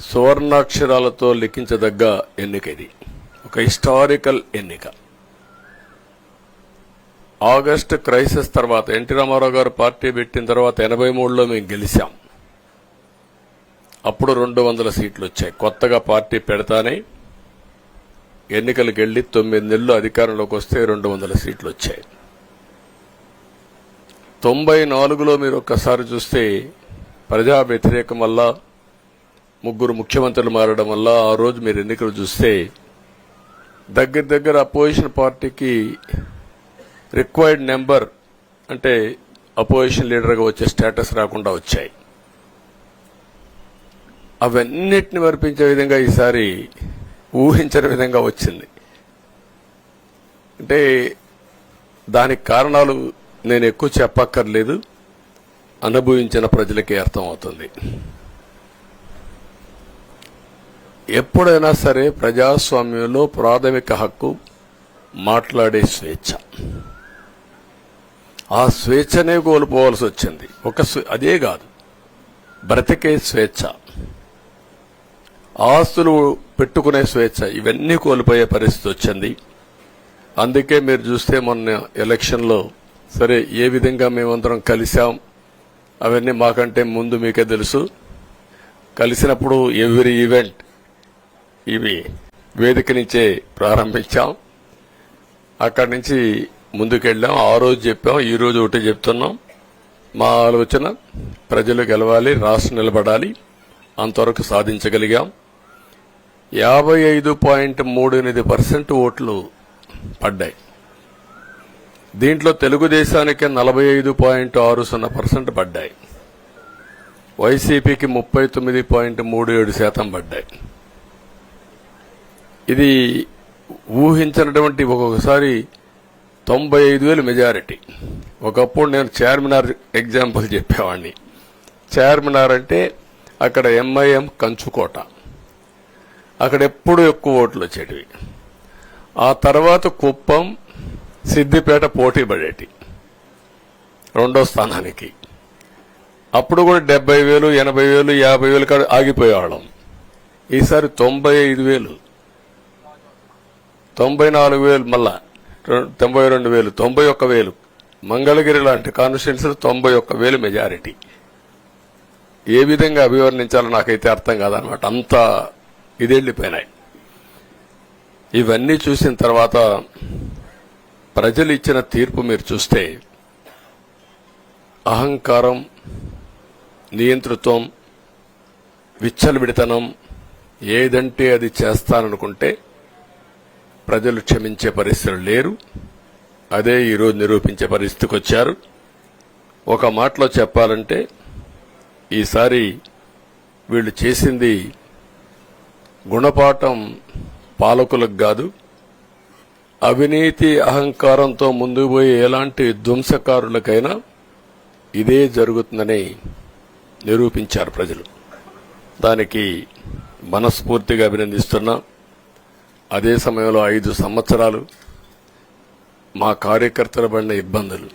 సువర్ణాక్షరాలతో లిఖించదగ్గ ఎన్నిక ఇది. ఒక హిస్టారికల్ ఎన్నిక. ఆగస్టు క్రైసిస్ తర్వాత ఎన్టీ రామారావు గారు పార్టీ పెట్టిన తర్వాత 83లో మేము గెలిచాం. అప్పుడు 200 సీట్లు వచ్చాయి. కొత్తగా పార్టీ పెడతానే ఎన్నికలకు వెళ్లి 9 నెలలు అధికారంలోకి వస్తే 200 సీట్లు వచ్చాయి. 94లో మీరు ఒక్కసారి చూస్తే ప్రజా వ్యతిరేకం వల్ల 3 ముఖ్యమంత్రులు మారడం వల్ల ఆ రోజు మీరు ఎన్నికలు చూస్తే దగ్గర అపోజిషన్ పార్టీకి రిక్వైర్డ్ నెంబర్ అంటే అపోజిషన్ లీడర్గా వచ్చే స్టేటస్ రాకుండా వచ్చాయి. అవన్నిటిని వర్పించే విధంగా ఈసారి ఊహించని విధంగా వచ్చింది. అంటే దానికి కారణాలు నేను ఎక్కువ చెప్పక్కర్లేదు, అనుభవించిన ప్రజలకే అర్థమవుతుంది. ఎప్పుడైనా సరే ప్రజాస్వామ్యంలో ప్రాథమిక హక్కు మాట్లాడే స్వేచ్ఛ. ఆ స్వేచ్ఛనే కోల్పోవాల్సి వచ్చింది. అదే కాదు, బ్రతికే స్వేచ్ఛ, ఆస్తులు పెట్టుకునే స్వేచ్ఛ, ఇవన్నీ కోల్పోయే పరిస్థితి వచ్చింది. అందుకే మీరు చూస్తే మొన్న ఎలక్షన్లో సరే ఏ విధంగా మేమందరం కలిశాం అవన్నీ మాకంటే ముందు మీకే తెలుసు. కలిసినప్పుడు ఎవ్రీ ఈవెంట్ ఇవి వేదిక నుంచే ప్రారంభించాం. అక్కడి నుంచి ముందుకెళ్ళాం. ఆ రోజు చెప్పాం, ఈ రోజు ఒకటి చెప్తున్నాం. మా ఆలోచన ప్రజలు గెలవాలి, రాష్ట్రం నిలబడాలి. అంతవరకు సాధించగలిగాం. 55.38% ఓట్లు పడ్డాయి. దీంట్లో తెలుగుదేశానికి 45.60% పడ్డాయి. వైసీపీకి 39.37% పడ్డాయి. ఇది ఊహించినటువంటి ఒక్కొక్కసారి 95,000 మెజారిటీ. ఒకప్పుడు నేను చార్మినార్ ఎగ్జాంపుల్ చెప్పేవాడిని. చార్మినార్ అంటే అక్కడ ఎంఐఎం కంచుకోట, అక్కడ ఎప్పుడు ఎక్కువ ఓట్లు వచ్చేటివి. ఆ తర్వాత కుప్పం, సిద్దిపేట పోటీ పడేటి రెండో స్థానానికి. అప్పుడు కూడా 70,000, 80,000, 50,000 కాడ ఆగిపోయేవాళ్ళం. ఈసారి 95,000, 94,000, మళ్ళా 92,000, 91,000. మంగళగిరి లాంటి కాన్స్టిట్యున్సీలు 91,000 మెజారిటీ. ఏ విధంగా అభివర్ణించాలో నాకైతే అర్థం కాదనమాట. అంతా ఇదెళ్లిపోయినాయి. ఇవన్నీ చూసిన తర్వాత ప్రజలు ఇచ్చిన తీర్పు మీరు చూస్తే అహంకారం, నియంతృత్వం, విచ్చలవిడితనం, ఏదంటే అది చేస్తాననుకుంటే ప్రజలు క్షమించే పరిస్థితులు లేరు. అదే ఈరోజు నిరూపించే పరిస్థితికి వచ్చారు. ఒక మాటలో చెప్పాలంటే ఈసారి వీళ్ళు చేసింది గుణపాఠం పాలకులకు కాదు, అవినీతి అహంకారంతో ముందుకు పోయే ఎలాంటి ధ్వంసకారులకైనా ఇదే జరుగుతుందని నిరూపించారు ప్రజలు. దానికి మనస్ఫూర్తిగా అభినందిస్తున్నా. అదే సమయంలో 5 సంవత్సరాలు మా కార్యకర్తల పడిన ఇబ్బందులు,